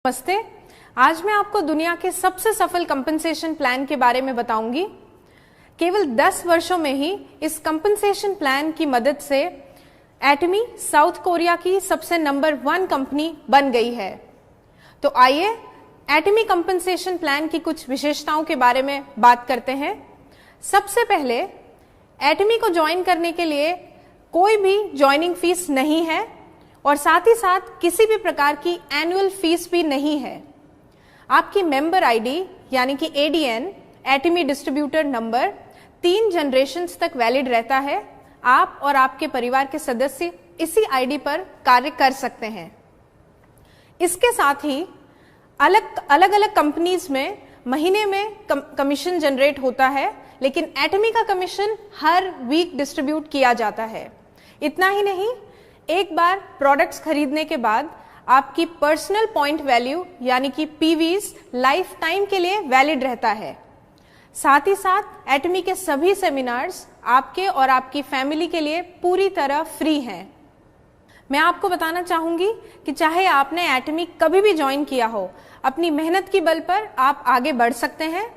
नमस्ते। आज मैं आपको दुनिया के सबसे सफल कंपनसेशन प्लान के बारे में बताऊंगी। केवल 10 वर्षों में ही इस कंपनसेशन प्लान की मदद से एटमी साउथ कोरिया की सबसे नंबर 1 कंपनी बन गई है। तो आइए एटमी कंपनसेशन प्लान की कुछ विशेषताओं के बारे में बात करते हैं। सबसे पहले एटमी को ज्वाइन करने के लिए कोई भी ज्वाइनिंग फीस नहीं है और साथ ही साथ किसी भी प्रकार की एनुअल फीस भी नहीं है। आपकी मेंबर आईडी यानी कि एडीएन एटमी डिस्ट्रीब्यूटर नंबर 3 जनरेशन्स तक वैलिड रहता है। आप और आपके परिवार के सदस्य इसी आईडी पर कार्य कर सकते हैं। इसके साथ ही अलग अलग कंपनीज में महीने में कमीशन जनरेट होता है, लेकिन एटमी का कमीशन हर वीक डिस्ट्रीब्यूट किया जाता है। इतना ही नहीं, एक बार प्रोडक्ट्स खरीदने के बाद आपकी पर्सनल पॉइंट वैल्यू यानी कि पीवीज लाइफ टाइम के लिए वैलिड रहता है। साथ ही साथ एटमी के सभी सेमिनार्स आपके और आपकी फैमिली के लिए पूरी तरह फ्री हैं। मैं आपको बताना चाहूंगी कि चाहे आपने एटमी कभी भी ज्वाइन किया हो, अपनी मेहनत की बल पर आप आगे बढ़ सकते हैं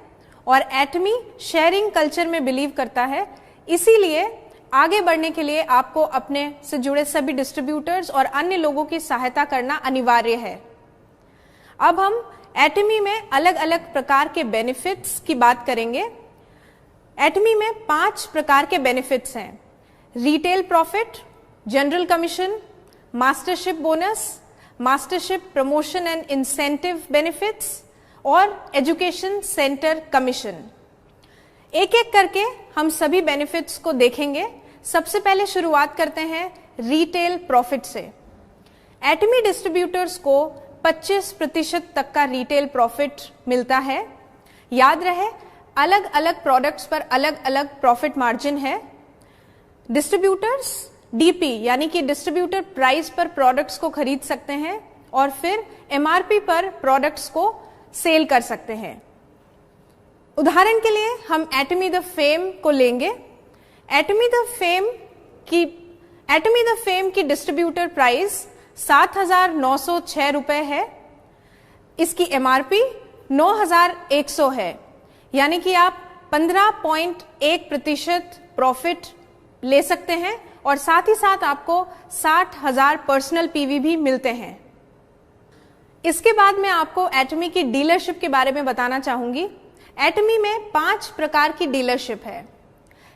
और एटमी शेयरिंग कल्चर में बिलीव करता है। इसीलिए आगे बढ़ने के लिए आपको अपने से जुड़े सभी डिस्ट्रीब्यूटर्स और अन्य लोगों की सहायता करना अनिवार्य है। अब हम एटमी में अलग अलग प्रकार के बेनिफिट्स की बात करेंगे। एटमी में 5 प्रकार के बेनिफिट्स हैं: retail profit, general commission, mastership bonus, mastership promotion and incentive benefits और एजुकेशन सेंटर कमीशन। एक एक करके हम सभी बेनिफिट्स को देखेंगे। सबसे पहले शुरुआत करते हैं रिटेल प्रॉफिट से। एटमी डिस्ट्रीब्यूटर्स को 25% तक का रिटेल प्रॉफिट मिलता है। याद रहे, अलग अलग प्रोडक्ट्स पर अलग अलग प्रॉफिट मार्जिन है। डिस्ट्रीब्यूटर्स डीपी यानी कि डिस्ट्रीब्यूटर प्राइस पर प्रोडक्ट्स को खरीद सकते हैं और फिर एमआरपी पर प्रोडक्ट्स को सेल कर सकते हैं। उदाहरण के लिए हम एटमी द फेम को लेंगे। एटमी द फेम की डिस्ट्रीब्यूटर प्राइस 7,906 रुपए है। इसकी एमआरपी 9,100 है, यानी कि आप 15.1% प्रॉफिट ले सकते हैं और साथ ही साथ आपको 60,000 पर्सनल पीवी भी मिलते हैं। इसके बाद मैं आपको एटमी की डीलरशिप के बारे में बताना चाहूंगी। एटमी में 5 प्रकार की डीलरशिप है।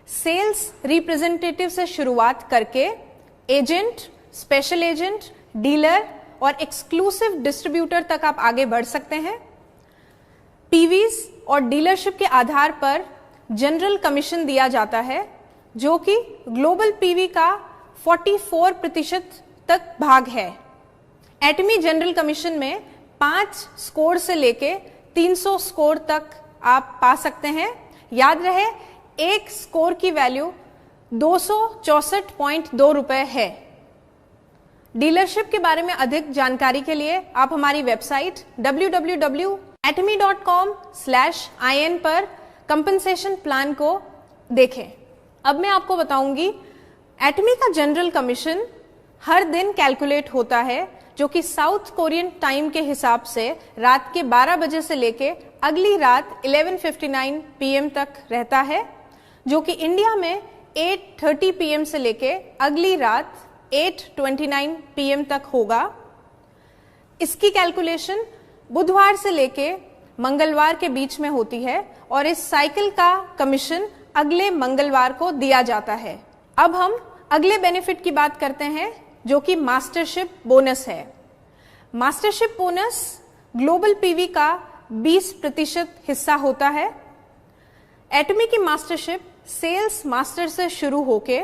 सेल्स रिप्रेजेंटेटिव से शुरुआत करके एजेंट, स्पेशल एजेंट, डीलर और एक्सक्लूसिव डिस्ट्रीब्यूटर तक आप आगे बढ़ सकते हैं। पीवीज और डीलरशिप के आधार पर जनरल कमीशन दिया जाता है, जो कि ग्लोबल पीवी का 44% तक भाग है। एटमी जनरल कमीशन में 5 स्कोर से लेके 300 स्कोर तक आप पा सकते हैं। याद रहे, एक स्कोर की वैल्यू 264.2 रुपए है। डीलरशिप के बारे में अधिक जानकारी के लिए आप हमारी वेबसाइट www.atmi.com/in पर कंपनसेशन प्लान को देखें। अब मैं आपको बताऊंगी एटमी का जनरल कमीशन हर दिन कैलकुलेट होता है, जो कि साउथ कोरियन टाइम के हिसाब से रात के 12 बजे से लेके अगली रात 11:59 PM तक रहता है, जो कि इंडिया में 8:30 PM से लेके अगली रात 8:29 PM तक होगा। इसकी कैलकुलेशन बुधवार से लेके मंगलवार के बीच में होती है और इस साइकिल का कमीशन अगले मंगलवार को दिया जाता है। अब हम अगले बेनिफिट की बात करते हैं, जो कि मास्टरशिप बोनस है। मास्टरशिप बोनस ग्लोबल पीवी का 20% हिस्सा होता है। एटमी की मास्टरशिप सेल्स मास्टर से शुरू होके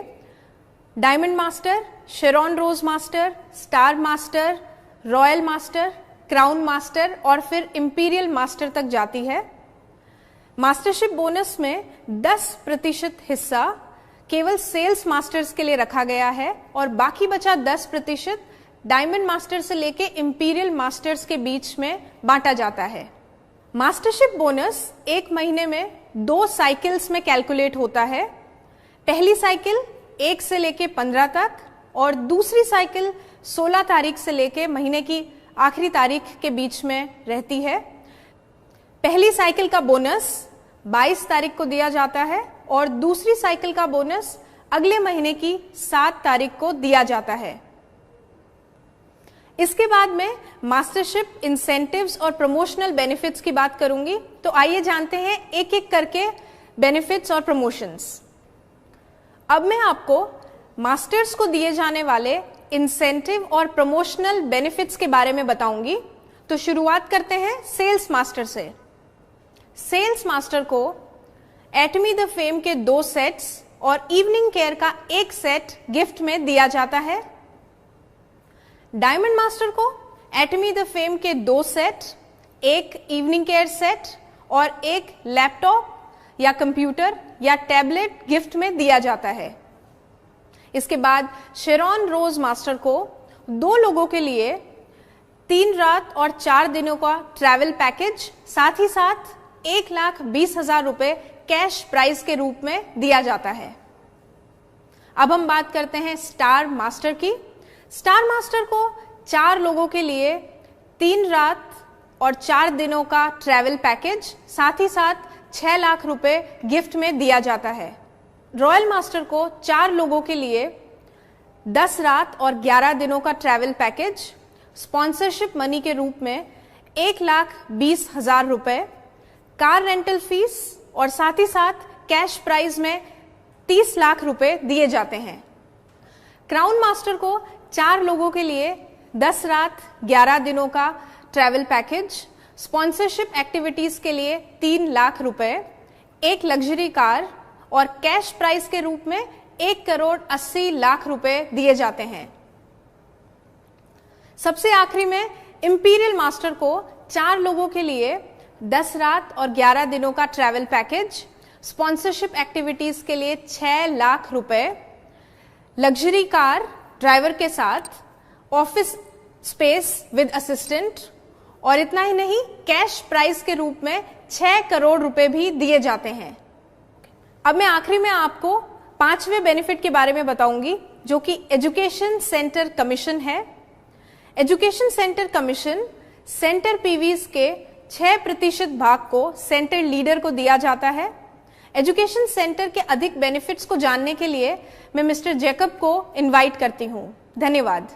diamond master, Sharon rose master, star master, royal master, crown master और फिर इंपीरियल मास्टर तक जाती है। मास्टरशिप बोनस में 10% हिस्सा केवल सेल्स मास्टर्स के लिए रखा गया है और बाकी बचा 10% डायमंड मास्टर से लेके इंपीरियल मास्टर्स के बीच में बांटा जाता है। मास्टरशिप बोनस एक महीने में 2 साइकिल्स में कैलकुलेट होता है। पहली साइकिल 1 से लेके 15 तक और दूसरी साइकिल 16 तारीख से लेके महीने की आखिरी तारीख के बीच में रहती है। पहली साइकिल का बोनस 22 तारीख को दिया जाता है और दूसरी साइकिल का बोनस अगले महीने की 7 तारीख को दिया जाता है। इसके बाद में मास्टरशिप, इंसेंटिव्स और प्रमोशनल बेनिफिट्स की बात करूंगी। तो आइए जानते हैं एक एक करके बेनिफिट्स और प्रमोशंस। अब मैं आपको मास्टर्स को दिए जाने वाले इंसेंटिव और प्रमोशनल बेनिफिट्स के बारे में बताऊंगी। तो शुरुआत करते हैं सेल्स मास्टर से। सेल्स मास्टर को एटमी द फेम के 2 सेट्स और इवनिंग केयर का 1 सेट गिफ्ट में दिया जाता है। डायमंड मास्टर को एटमी द फेम के 2 सेट, 1 इवनिंग केयर सेट और 1 लैपटॉप या कंप्यूटर या टैबलेट गिफ्ट में दिया जाता है। इसके बाद शेरॉन रोज मास्टर को 2 लोगों के लिए 3 रात और 4 दिनों का ट्रैवल पैकेज, साथ ही साथ 1,20,000 रुपए कैश प्राइज के रूप में दिया जाता है। अब हम बात करते हैं स्टार मास्टर की। स्टार मास्टर को 4 लोगों के लिए 3 रात और 4 दिनों का ट्रैवल पैकेज, साथ ही साथ 6 लाख रुपए गिफ्ट में दिया जाता है। रॉयल मास्टर को 4 लोगों के लिए 10 रात और 11 दिनों का ट्रैवल पैकेज, स्पॉन्सरशिप मनी के रूप में 1,20,000 रुपए, कार रेंटल फीस और साथ ही साथ कैश प्राइज में 30 लाख रुपए दिए जाते हैं। क्राउन मास्टर को 4 लोगों के लिए 10 रात 11 दिनों का ट्रैवल पैकेज, स्पॉन्सरशिप एक्टिविटीज के लिए 3 लाख रुपए, 1 लग्जरी कार और कैश प्राइस के रूप में 1,80,00,000 रुपए दिए जाते हैं। सबसे आखिरी में इंपीरियल मास्टर को 4 लोगों के लिए 10 रात और 11 दिनों का ट्रैवल पैकेज, स्पॉन्सरशिप एक्टिविटीज के लिए 6 लाख रुपए, लग्जरी कार ड्राइवर के साथ, ऑफिस स्पेस विद असिस्टेंट और इतना ही नहीं, कैश प्राइस के रूप में 6 करोड़ रुपए भी दिए जाते हैं। अब मैं आखिरी में आपको 5वें बेनिफिट के बारे में बताऊंगी, जो कि एजुकेशन सेंटर कमीशन है। एजुकेशन सेंटर कमीशन सेंटर पीवीज के 6% भाग को सेंटर लीडर को दिया जाता है। एजुकेशन सेंटर के अधिक बेनिफिट्स को जानने के लिए मैं मिस्टर जैकब को इनवाइट करती हूं। धन्यवाद।